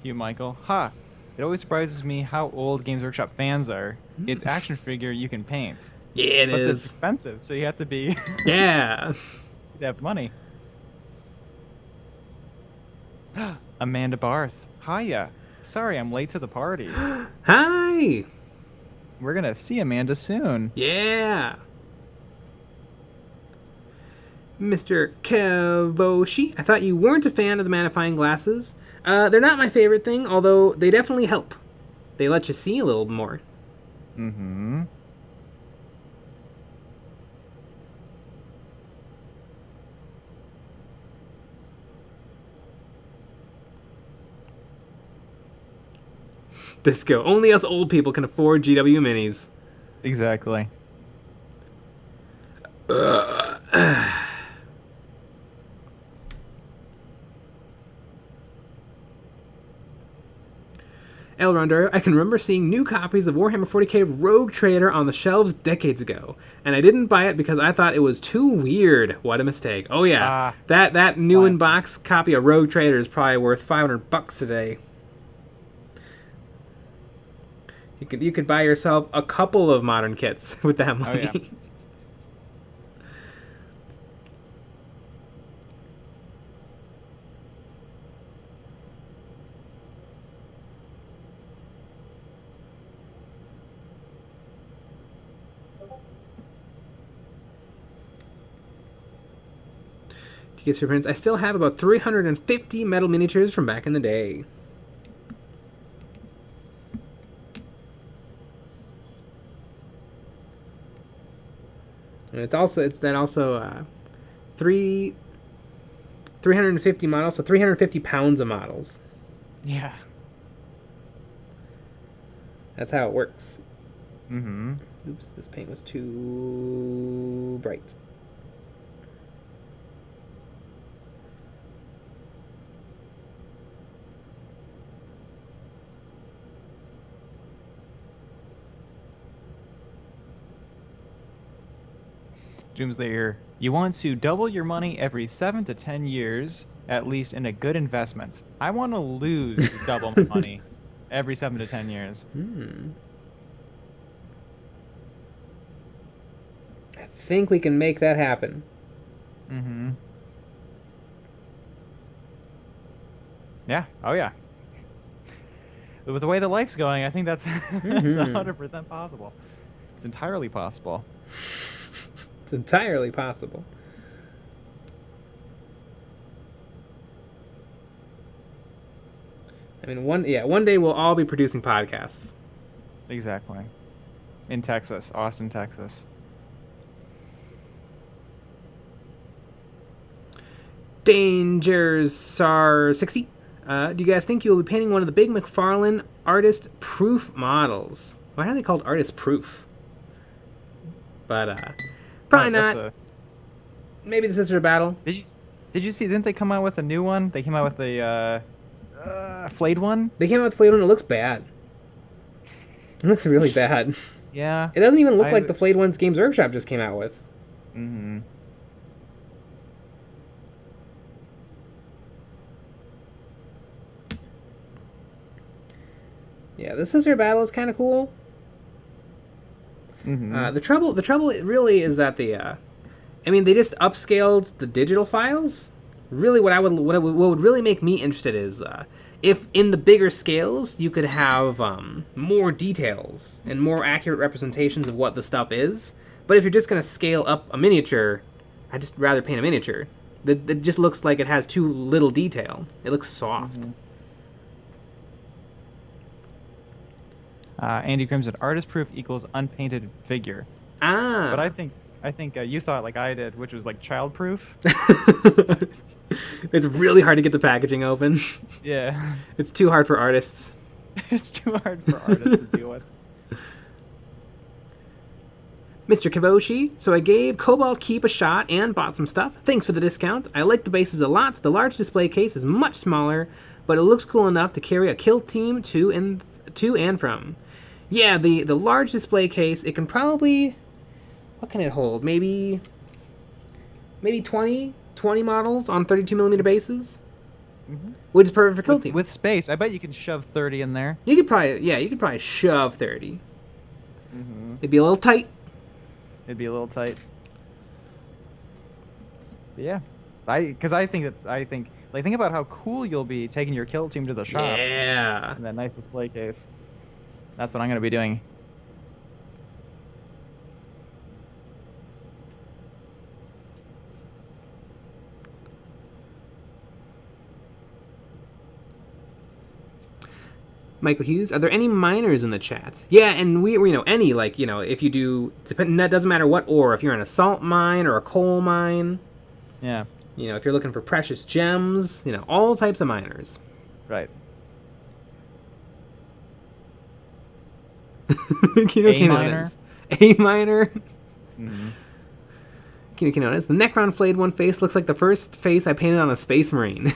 You, Michael. Ha! It always surprises me how old Games Workshop fans are. It's action figure you can paint.
Yeah, it
But it's
is.
expensive, so you have to be
Yeah.
you have money. Amanda Barth. Hiya. Sorry I'm late to the party.
Hi.
We're gonna see Amanda soon.
Yeah. Mr. Kevoshi, I thought you weren't a fan of the magnifying glasses. They're not my favorite thing, although they definitely help. They let you see a little more.
Mm-hmm.
Disco. Only us old people can afford GW minis.
Exactly.
Elronder, I can remember seeing new copies of Warhammer 40k Rogue Trader on the shelves decades ago, and I didn't buy it because I thought it was too weird. What a mistake. Oh yeah, that new in box copy of Rogue Trader is probably worth $500 today. You could buy yourself a couple of modern kits with that money.
Oh, yeah.
Gets reprints. I still have about 350 metal miniatures from back in the day. And it's also 350 models, so 350 pounds of models.
Yeah.
That's how it works.
Mm-hmm.
Oops, this paint was too bright.
Doomslayer, you want to double your money every 7 to 10 years, at least in a good investment. I want to lose double my money every 7 to 10 years.
I think we can make that happen.
Mm-hmm. Yeah. Oh, yeah. With the way the life's going, I think that's, that's 100% possible. It's entirely possible.
It's entirely possible. I mean, one day we'll all be producing podcasts.
Exactly. In Texas, Austin, Texas.
Dangers SAR 60. Do you guys think you'll be painting one of the big McFarlane artist proof models? Why are they called artist proof? But probably not. Maybe the Sister of Battle.
Did you see? Didn't they come out with a new one? They came out with a flayed one.
They came out with the flayed one. It looks bad. It looks really bad.
Yeah.
It doesn't even look like the flayed ones Games Workshop just came out with.
Mm-hmm.
Yeah, the Sister Battle is kind of cool.
Mm-hmm.
The trouble really is that they just upscaled the digital files. Really, what would really make me interested is if in the bigger scales you could have more details and more accurate representations of what the stuff is. But if you're just gonna scale up a miniature, I'd just rather paint a miniature. It just looks like it has too little detail. It looks soft.
Mm-hmm. Andy Crimson, artist proof equals unpainted figure.
Ah.
But I think you thought like I did, which was like child proof.
It's really hard to get the packaging open.
Yeah.
It's too hard for artists.
It's too hard for artists to deal with.
Mr. Kiboshi, so I gave Cobalt Keep a shot and bought some stuff. Thanks for the discount. I like the bases a lot. The large display case is much smaller, but it looks cool enough to carry a kill team to and from. Yeah, the large display case, it can probably... What can it hold? Maybe 20 models on 32mm bases? Mm-hmm. Which is perfect for kill team.
With space, I bet you can shove 30 in there.
You could probably shove 30.
Mm-hmm.
It'd be a little tight.
It'd be a little tight. But yeah. Think about how cool you'll be taking your kill team to the shop.
Yeah.
In that nice display case. That's what I'm going to be doing.
Michael Hughes, are there any miners in the chat? Yeah, and we any, if you do, that doesn't matter what ore, if you're in a salt mine or a coal mine.
Yeah.
If you're looking for precious gems, all types of miners.
Right.
A miner. A miner.
Mm-hmm.
The Necron flayed one face looks like the first face I painted on a Space Marine.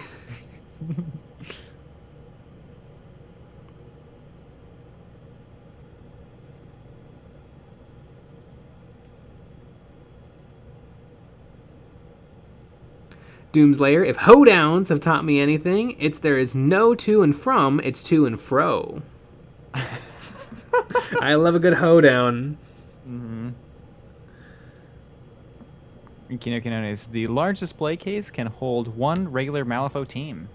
Doomslayer, if hoedowns have taught me anything, it's there is no to and from, it's to and fro. I love a good hoedown.
Mm-hmm. Kino Kinones, the large display case can hold one regular Malifaux team.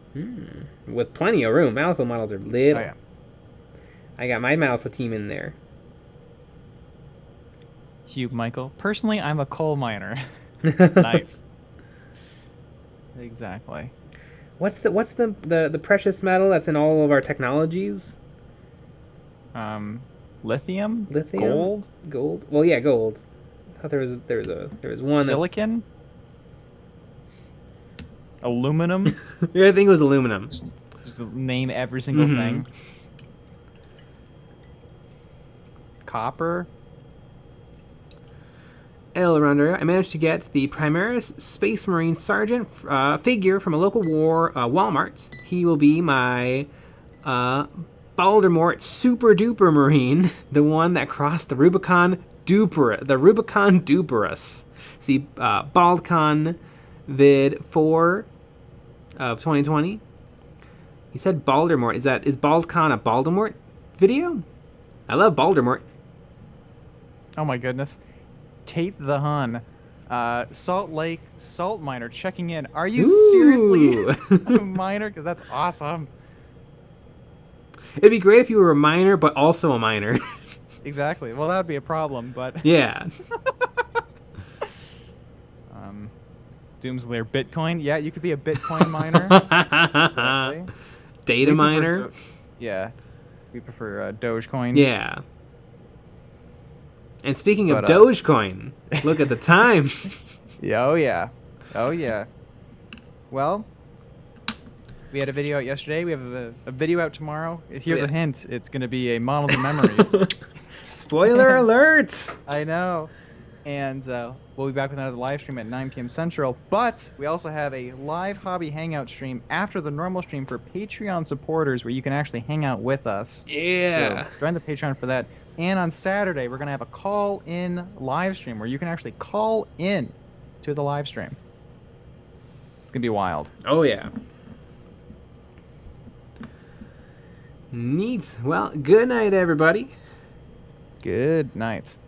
With plenty of room. Malifaux models are little.
Oh, yeah.
I got my Malifaux team in there.
Hugh Michael, personally, I'm a coal miner. Nice. Exactly.
What's the precious metal that's in all of our technologies?
Lithium?
Lithium? Gold? Well, yeah, gold. I thought there was one
Silicon? Aluminum?
Yeah, I think it was aluminum.
Just name every single thing. Copper?
Elronder, I managed to get the Primaris Space Marine Sergeant figure from a local Walmart. He will be my Baldermort Super Duper Marine, the one that crossed the Rubicon Duperus. See, BaldCon vid 4 of 2020. He said Baldermort. Is BaldCon a Baldermort video? I love Baldermort.
Oh my goodness. Tate the Hun. Salt Lake Salt Miner checking in. Are you seriously a miner? Because that's awesome.
It'd be great if you were a miner, but also a miner.
Exactly. Well, that would be a problem, but...
Yeah.
Doomslayer Bitcoin. Yeah, you could be a Bitcoin miner. Exactly.
Data miner.
Yeah. We prefer Dogecoin.
Yeah. And speaking of Dogecoin, look at the time.
Yeah, oh yeah. Oh yeah. Well, we had a video out yesterday. We have a video out tomorrow. Here's a hint. It's going to be a Models and Memories.
Spoiler alert!
I know. And we'll be back with another live stream at 9 p.m. Central. But we also have a live hobby hangout stream after the normal stream for Patreon supporters where you can actually hang out with us.
Yeah.
So join the Patreon for that. And on Saturday, we're going to have a call-in live stream where you can actually call in to the live stream. It's going to be wild.
Oh, yeah. Neat. Well, good night, everybody.
Good night.